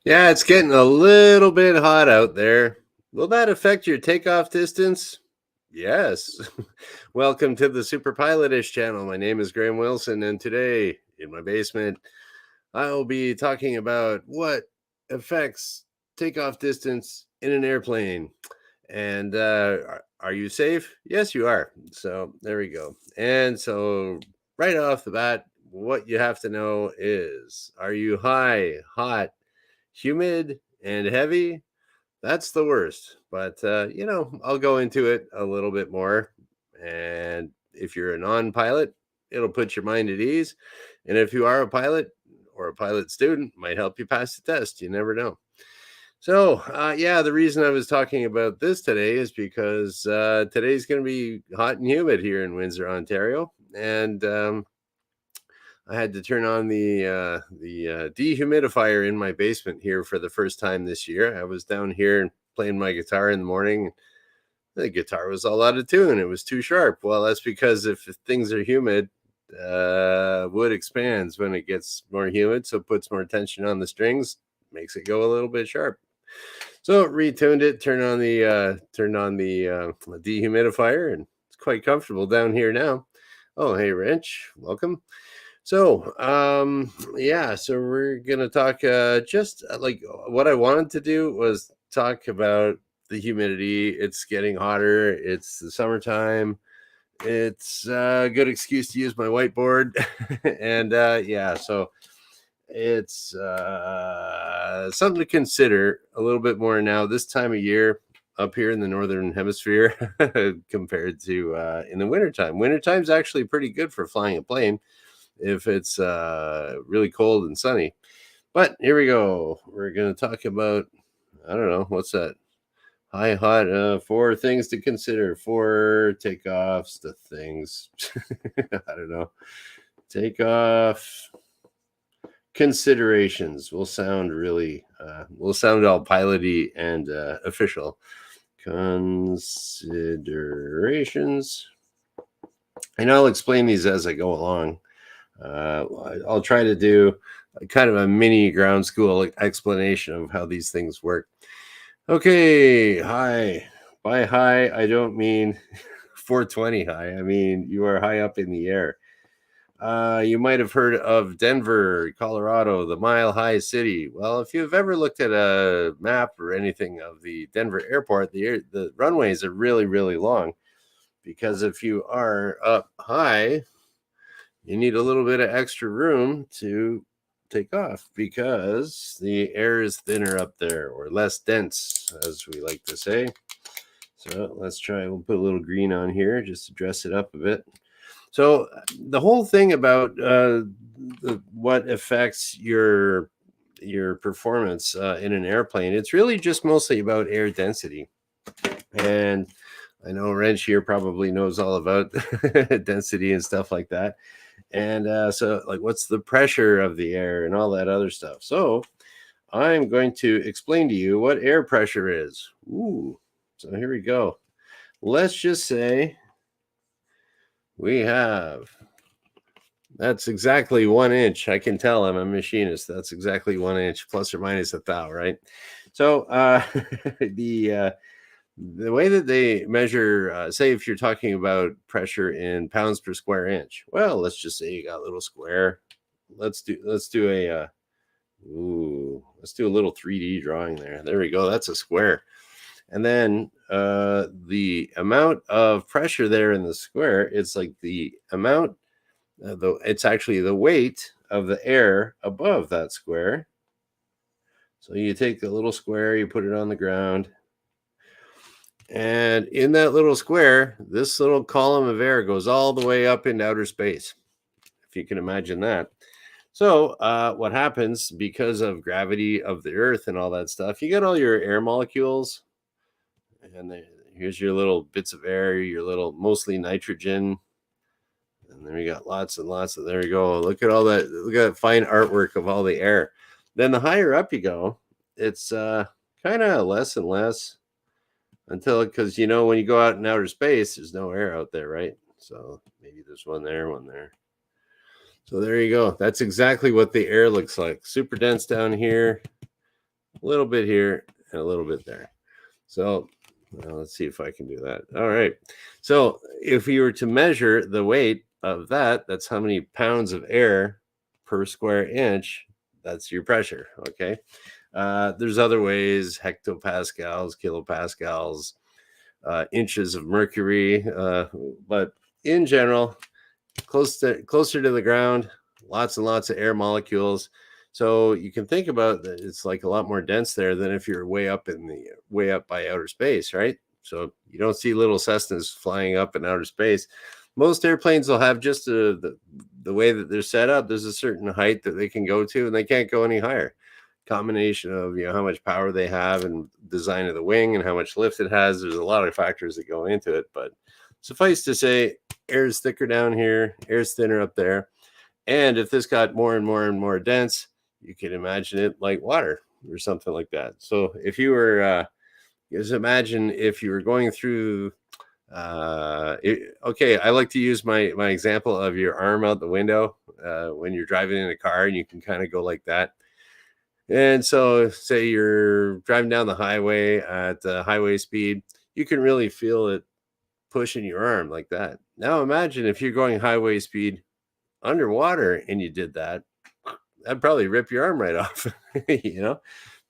Yeah, it's getting a little bit hot out there. Will that affect your takeoff distance? Yes. Welcome to the Superpilotish channel. My name is Graham Wilson, and today in my basement, I will be talking about what affects takeoff distance in an airplane. And are you safe? Yes, you are. So there we go. And so, right off the bat, what you have to know is, are you high, hot, humid and heavy? That's the worst. But I'll go into it a little bit more. And if you're a non-pilot, it'll put your mind at ease. And if you are a pilot or a pilot student, might help you pass the test. You never know. So, yeah, the reason I was talking about this today is because today's going to be hot and humid here in Windsor, Ontario, and I had to turn on the dehumidifier in my basement here for the first time this year. I was down here playing my guitar in the morning. The guitar was all out of tune. It was too sharp. Well, that's because if things are humid, wood expands when it gets more humid, so it puts more tension on the strings, makes it go a little bit sharp. So retuned it, turned on the dehumidifier, and it's quite comfortable down here now. Oh, hey, Wrench, welcome. So, yeah, so we're gonna talk just like what I wanted to do was talk about the humidity. It's getting hotter. It's the summertime. It's a good excuse to use my whiteboard, and yeah, so it's something to consider a little bit more now this time of year up here in the northern hemisphere compared to in the wintertime. Wintertime's actually pretty good for flying a plane if it's really cold and sunny. But here we go. We're going to talk about, I don't know, what's that? High, hot, four things to consider, four takeoffs, the things. I don't know. Takeoff considerations will sound will sound all piloty and official. Considerations. And I'll explain these as I go along. I'll try to do kind of a mini ground school explanation of how these things work. Okay, high. By high, I don't mean 420 high. I mean, you are high up in the air. You might have heard of Denver, Colorado, the Mile High City. Well, if you've ever looked at a map or anything of the Denver airport, the runways are really, really long because if you are up high, you need a little bit of extra room to take off because the air is thinner up there, or less dense, as we like to say. So let's try, we'll put a little green on here just to dress it up a bit. So the whole thing about what affects your performance in an airplane, it's really just mostly about air density. And I know Wrench here probably knows all about density and stuff like that. And so, like, what's the pressure of the air and all that other stuff. So I'm going to explain to you what air pressure is. Ooh, so here we go. Let's just say we have, that's exactly 1 inch. I can tell I'm a machinist. That's exactly 1 inch, plus or minus a thou, right? So the way that they measure, say, if you're talking about pressure in pounds per square inch, well, let's just say you got a little square. Let's do a let's do a little 3D drawing there. There we go. That's a square. And then the amount of pressure there in the square, it's like the amount, it's actually the weight of the air above that square. So you take the little square, you put it on the ground, and in that little square, this little column of air goes all the way up into outer space, if you can imagine that. So, what happens because of gravity of the Earth and all that stuff? You get all your air molecules, and here's your little bits of air, your little mostly nitrogen, and then we got lots and lots of. There we go. Look at all that. Look at that fine artwork of all the air. Then the higher up you go, it's kind of less and less until, because when you go out in outer space, there's no air out there, right? So maybe there's one there, one there. So there you go. That's exactly what the air looks like. Super dense down here, little bit here, and a little bit there. So let's see if I can do that. All right. So if you were to measure the weight of that, that's how many pounds of air per square inch. That's your pressure. Okay. There's other ways: hectopascals, kilopascals, inches of mercury. But in general, closer to the ground, lots and lots of air molecules. So you can think about that it's like a lot more dense there than if you're way up by outer space, right? So you don't see little Cessnas flying up in outer space. Most airplanes will have just the way that they're set up. There's a certain height that they can go to, and they can't go any higher. Combination of how much power they have and design of the wing and how much lift it has. There's a lot of factors that go into it, but suffice to say, air is thicker down here, air is thinner up there. And if this got more and more and more dense, you could imagine it like water or something like that. So if you were, just imagine if you were going through, okay, I like to use my example of your arm out the window when you're driving in a car, and you can kind of go like that. And so say you're driving down the highway at highway speed, you can really feel it pushing your arm like that. Now imagine if you're going highway speed underwater and you did that, that'd probably rip your arm right off,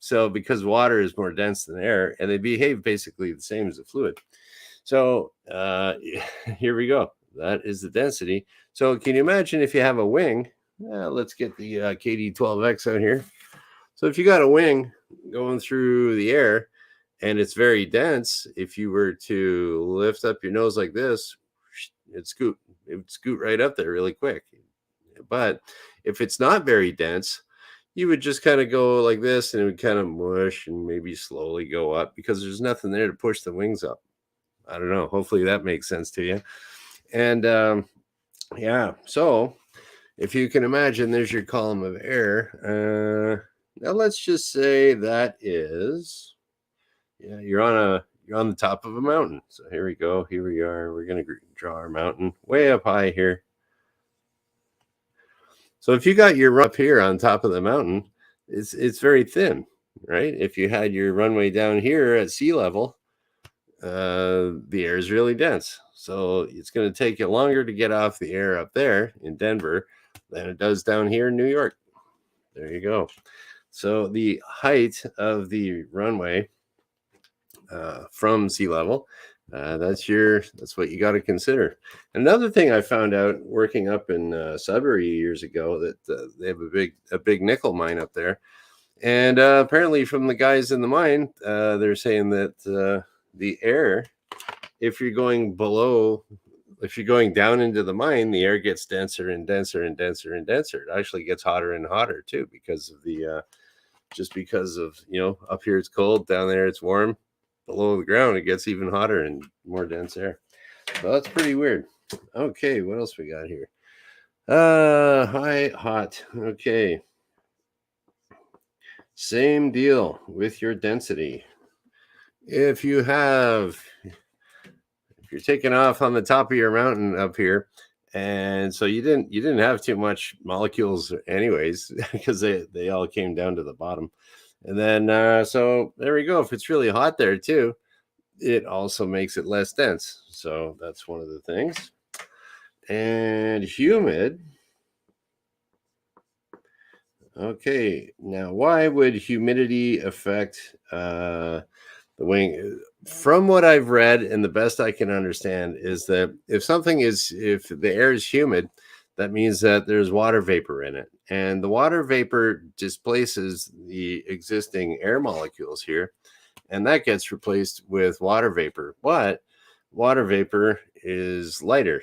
So because water is more dense than air, and they behave basically the same as a fluid. So here we go. That is the density. So can you imagine if you have a wing? Let's get the KD-12X out here. So if you got a wing going through the air and it's very dense, if you were to lift up your nose like this, it would scoot right up there really quick. But if it's not very dense, you would just kind of go like this, and it would kind of mush and maybe slowly go up because there's nothing there to push the wings up. I don't know. Hopefully that makes sense to you. And yeah, so if you can imagine, there's your column of air. Now let's just say that is, you're on the top of a mountain. So here we go. Here we are. We're going to draw our mountain way up high here. So if you got your run up here on top of the mountain, it's very thin, right? If you had your runway down here at sea level, the air is really dense. So it's going to take you longer to get off the air up there in Denver than it does down here in New York. There you go. So the height of the runway from sea level, that's what you got to consider. Another thing I found out working up in Sudbury years ago, that they have a big nickel mine up there, and apparently from the guys in the mine, they're saying that the air, if you're going down into the mine, the air gets denser and denser and denser and denser. It actually gets hotter and hotter too because of up here it's cold, down there it's warm. Below the ground, it gets even hotter and more dense air. So that's pretty weird. Okay, what else we got here? High, hot. Okay. Same deal with your density. If you're taking off on the top of your mountain up here, and so you didn't have too much molecules anyways, because they all came down to the bottom. And then, so there we go. If it's really hot there too, it also makes it less dense. So that's one of the things. And humid. Okay, now why would humidity affect the wing? From what I've read, and the best I can understand, is that if the air is humid, that means that there's water vapor in it. And the water vapor displaces the existing air molecules here, and that gets replaced with water vapor. But water vapor is lighter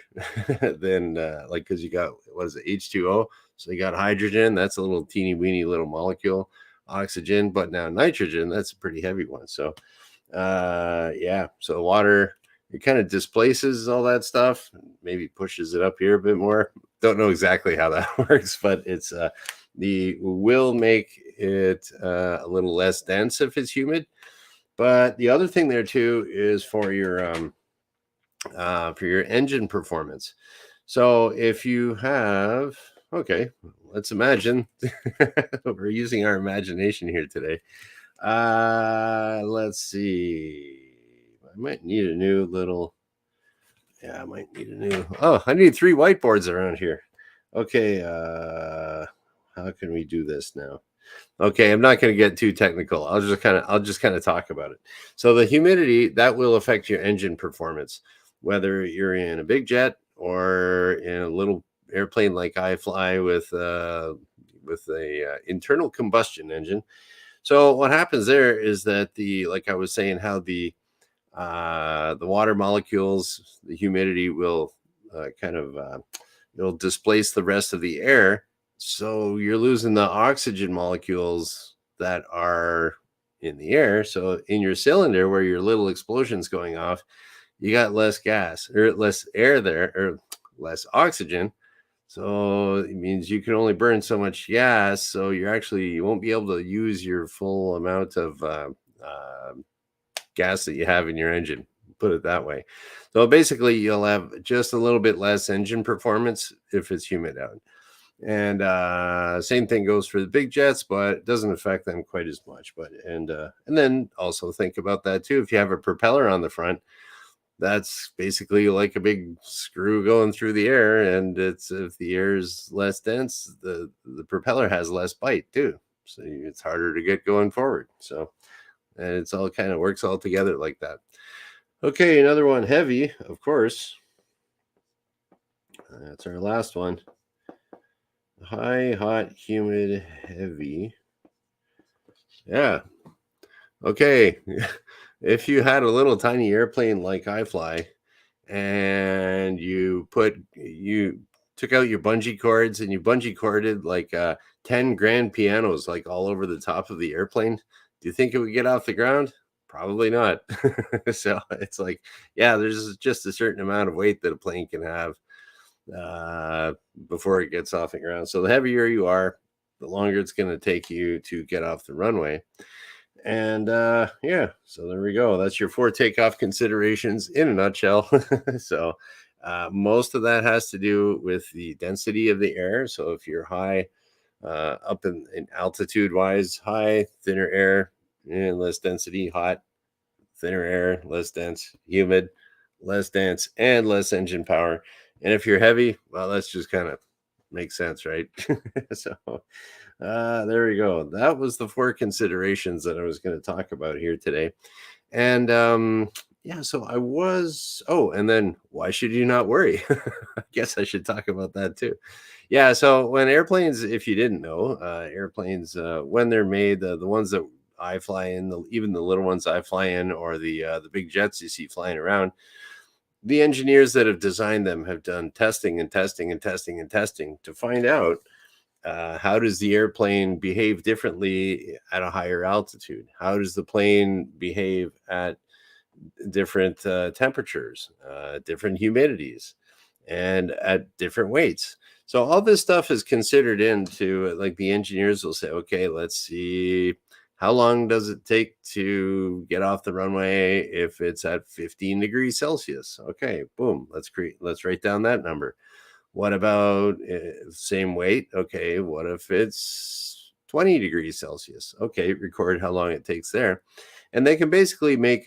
than, because you got, what is it, H2O? So you got hydrogen, that's a little teeny weeny little molecule, oxygen, but now nitrogen, that's a pretty heavy one. So so water, it kind of displaces all that stuff, maybe pushes it up here a bit more. Don't know exactly how that works, but it's will make it a little less dense if it's humid. But the other thing there too is for your engine performance. So if you have, okay, let's imagine we're using our imagination here today. Let's see. I might need a new little. Yeah, I might need a new. Oh, I need 3 whiteboards around here. Okay, how can we do this now? Okay, I'm not going to get too technical. I'll just kind of talk about it. So the humidity that will affect your engine performance, whether you're in a big jet or in a little airplane like I fly with a internal combustion engine. So what happens there is that the like I was saying, how the water molecules, the humidity will kind of it'll displace the rest of the air. So you're losing the oxygen molecules that are in the air. So in your cylinder where your little explosion's going off, you got less gas or less air there or less oxygen. So it means you can only burn so much gas. So you won't be able to use your full amount of gas that you have in your engine, put it that way. So basically, you'll have just a little bit less engine performance if it's humid out. And same thing goes for the big jets, but it doesn't affect them quite as much. And then also think about that too. If you have a propeller on the front, that's basically like a big screw going through the air, and it's if the air is less dense, the propeller has less bite too, so it's harder to get going forward. So and it's all kind of works all together like that. Okay, another one, heavy, of course. That's our last one. High, hot, humid, heavy. Yeah. Okay. If you had a little tiny airplane like I fly, and you took out your bungee cords and you bungee corded like 10 grand pianos like all over the top of the airplane, do you think it would get off the ground? Probably not. So it's like, yeah, there's just a certain amount of weight that a plane can have uh, before it gets off the ground. So the heavier you are, the longer it's going to take you to get off the runway. And yeah, so there we go. That's your 4 takeoff considerations in a nutshell. So most of that has to do with the density of the air. So if you're high, up in altitude wise, high, thinner air, and less density, hot, thinner air, less dense, humid, less dense, and less engine power. And if you're heavy, well, that's just kind of makes sense, right? So there we go. That was the 4 considerations that I was going to talk about here today. And yeah, so I was, oh, and then why should you not worry? I guess I should talk about that too. Yeah, so when airplanes, if you didn't know, airplanes, when they're made, the ones that I fly in, even the little ones I fly in, or the big jets you see flying around, the engineers that have designed them have done testing and testing and testing and testing to find out how does the airplane behave differently at a higher altitude? How does the plane behave at different temperatures, different humidities, and at different weights? So all this stuff is considered into like the engineers will say, okay, let's see. How long does it take to get off the runway if it's at 15 degrees Celsius? Okay, boom, let's write down that number. What about same weight? Okay, what if it's 20 degrees Celsius? Okay, record how long it takes there. And they can basically make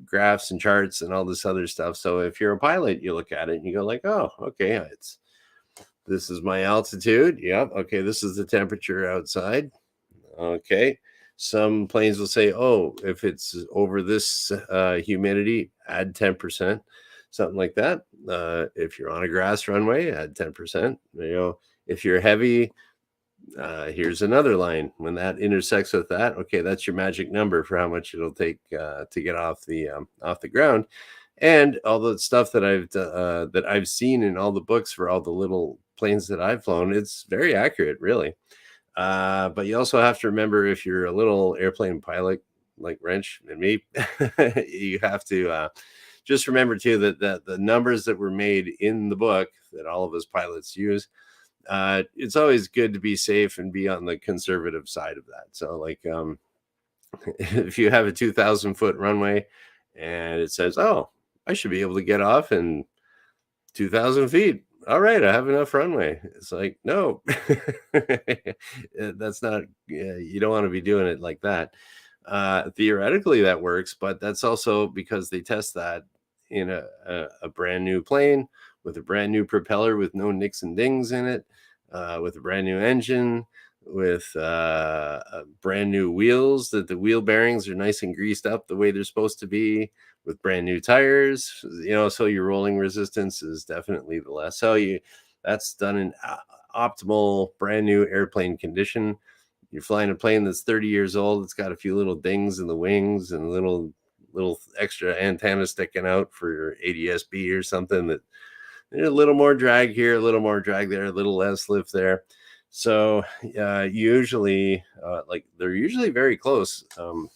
graphs and charts and all this other stuff. So if you're a pilot, you look at it and you go like, oh, okay, this is my altitude. Yep. Okay, this is the temperature outside. Okay. Some planes will say, oh, if it's over this humidity, add 10%, something like that. If you're on a grass runway, add 10%. If you're heavy, here's another line. When that intersects with that, okay, that's your magic number for how much it'll take to get off the ground. And all the stuff that I've seen in all the books for all the little planes that I've flown, it's very accurate, really. But you also have to remember if you're a little airplane pilot like Wrench and me, you have to just remember too that the numbers that were made in the book that all of us pilots use, it's always good to be safe and be on the conservative side of that. So like if you have a 2,000-foot runway and it says, oh, I should be able to get off in 2,000 feet. All right, I have enough runway. It's like, no, that's not, you don't want to be doing it like that. Theoretically, that works, but that's also because they test that in a brand new plane with a brand new propeller with no nicks and dings in it, with a brand new engine, with brand new wheels, that the wheel bearings are nice and greased up the way they're supposed to be, with brand new tires, so your rolling resistance is definitely the less. So that's done in optimal brand new airplane condition. You're flying a plane that's 30 years old. It's got a few little dings in the wings and little extra antenna sticking out for your ADS-B or something, that a little more drag here, a little more drag there, a little less lift there. So usually, like, they're usually very close,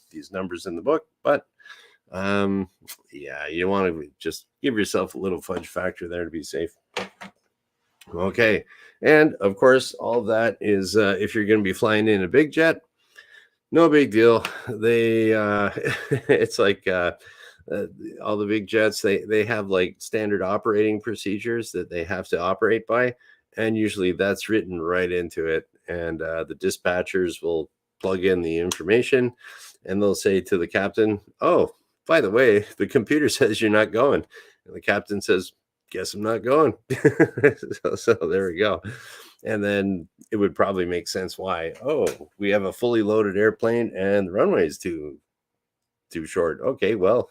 these numbers in the book, but yeah, you want to just give yourself a little fudge factor there to be safe. Okay. And of course, all of that is if you're going to be flying in a big jet, no big deal. They it's like uh, all the big jets, they have like standard operating procedures that they have to operate by, and usually that's written right into it. And the dispatchers will plug in the information, and they'll say to the captain, "Oh, by the way, the computer says you're not going." And the captain says, "Guess I'm not going." So there we go. And then it would probably make sense why. Oh, we have a fully loaded airplane and the runway is too short. Okay, well,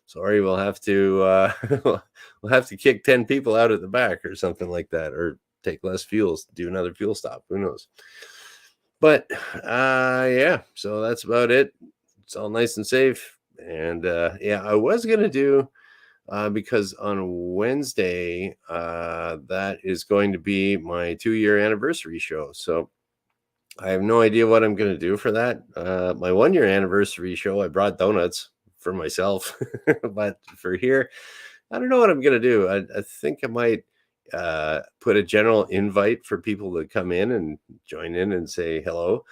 sorry, we'll have to we'll have to kick 10 people out at the back or something like that, or take less fuels, do another fuel stop. Who knows? But yeah, so that's about it. It's all nice and safe. And yeah, I was gonna do because on Wednesday, that is going to be my 2-year anniversary show. So I have no idea what I'm going to do for that. My 1-year anniversary show, I brought donuts for myself, but for here, I don't know what I'm going to do. I think I might put a general invite for people to come in and join in and say hello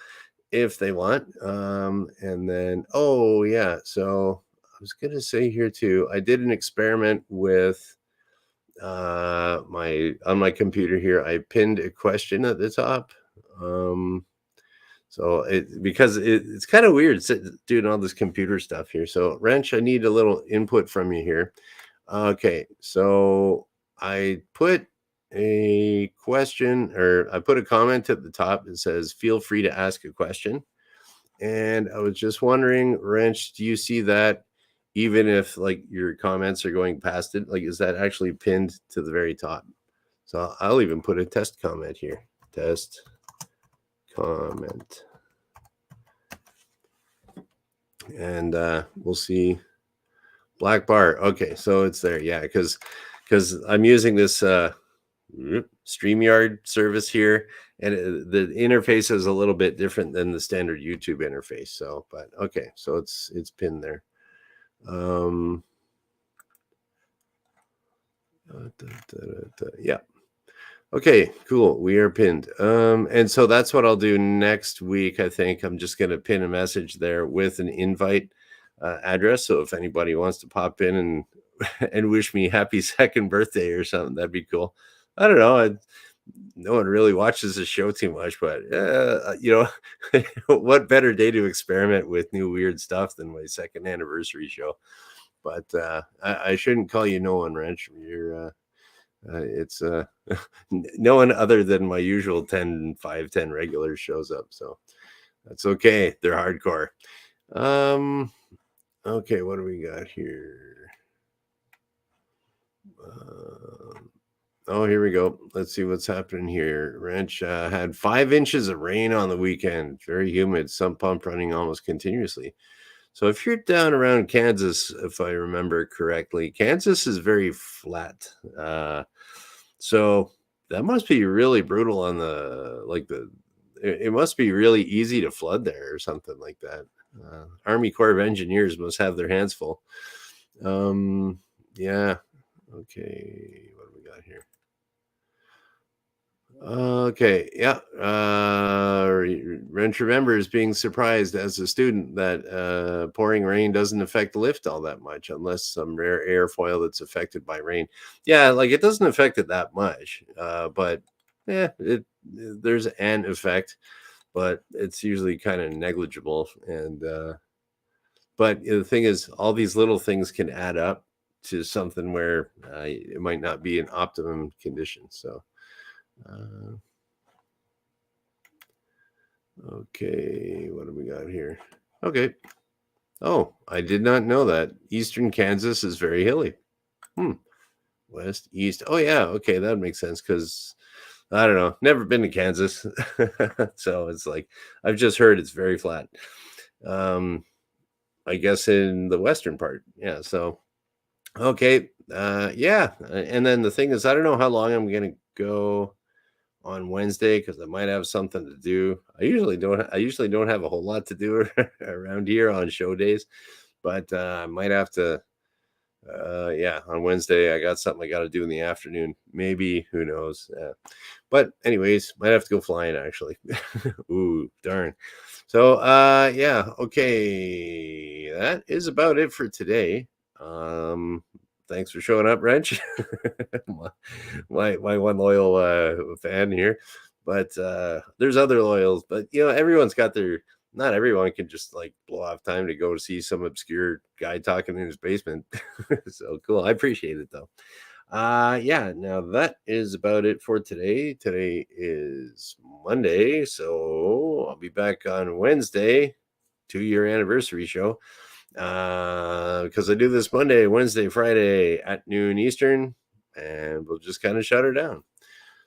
if they want. And then, oh, yeah. So I was going to say here too, I did an experiment with my on my computer here. I pinned a question at the top. So it's kind of weird doing all this computer stuff here. So Wrench, I need a little input from you here. Okay, so I put a question, or I put a comment at the top that says, "Feel free to ask a question." And I was just wondering, Wrench, do you see that? Even if like your comments are going past it, like, is that actually pinned to the very top? So I'll even put a test comment here. Test comment. And we'll see. Black bar. Okay, so it's there. Yeah, because I'm using this StreamYard service here, and the interface is a little bit different than the standard YouTube interface. So, but okay, so it's pinned there. Yeah. Okay, cool. We are pinned. And so that's what I'll do next week. I think I'm just going to pin a message there with an invite address. So if anybody wants to pop in and and wish me happy second birthday or something, that'd be cool. I don't know. No one really watches the show too much, but what better day to experiment with new weird stuff than my second anniversary show? But I shouldn't call you no one, Wrench. You're it's no one other than my usual 10 regulars shows up, so that's okay. They're hardcore. Okay, what do we got here? Oh, here we go. Let's see what's happening here. Wrench had 5 inches of rain on the weekend. Very humid. Sump pump running almost continuously. So if you're down around Kansas, if I remember correctly, Kansas is very flat. So that must be really brutal on it must be really easy to flood there or something like that. Army Corps of Engineers must have their hands full. Yeah. Okay. What do we got here? Okay, yeah. Wrench remembers being surprised as a student that pouring rain doesn't affect lift all that much, unless some rare airfoil that's affected by rain. Yeah, like it doesn't affect it that much, but yeah, there's an effect, but it's usually kind of negligible. And But the thing is, all these little things can add up to something where it might not be in optimum condition. So, uh, okay, what do we got here? Okay. Oh, I did not know that. Eastern Kansas is very hilly. Hmm. West, east. Oh, yeah. Okay, that makes sense because I don't know. Never been to Kansas. So it's like I've just heard it's very flat. Um, I guess in the western part. Yeah. So, okay. Yeah. And then the thing is, I don't know how long I'm going to go on Wednesday because I might have something to do. I usually don't have a whole lot to do around here on show days, but I might have to. Yeah, on Wednesday I got something I got to do in the afternoon. Maybe, who knows? But anyways, might have to go flying actually. Ooh, darn. So yeah, okay. That is about it for today. Um Thanks for showing up, Wrench. My one loyal fan here. But there's other loyals, but everyone's got their not everyone can just like blow off time to go see some obscure guy talking in his basement. So cool. I appreciate it though. Yeah, now that is about it for today. Today is Monday, so I'll be back on Wednesday, 2-year anniversary show. Because I do this Monday, Wednesday, Friday at noon Eastern, and we'll just kind of shut her down.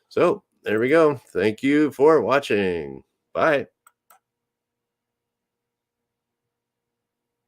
So there we go. Thank you for watching. Bye.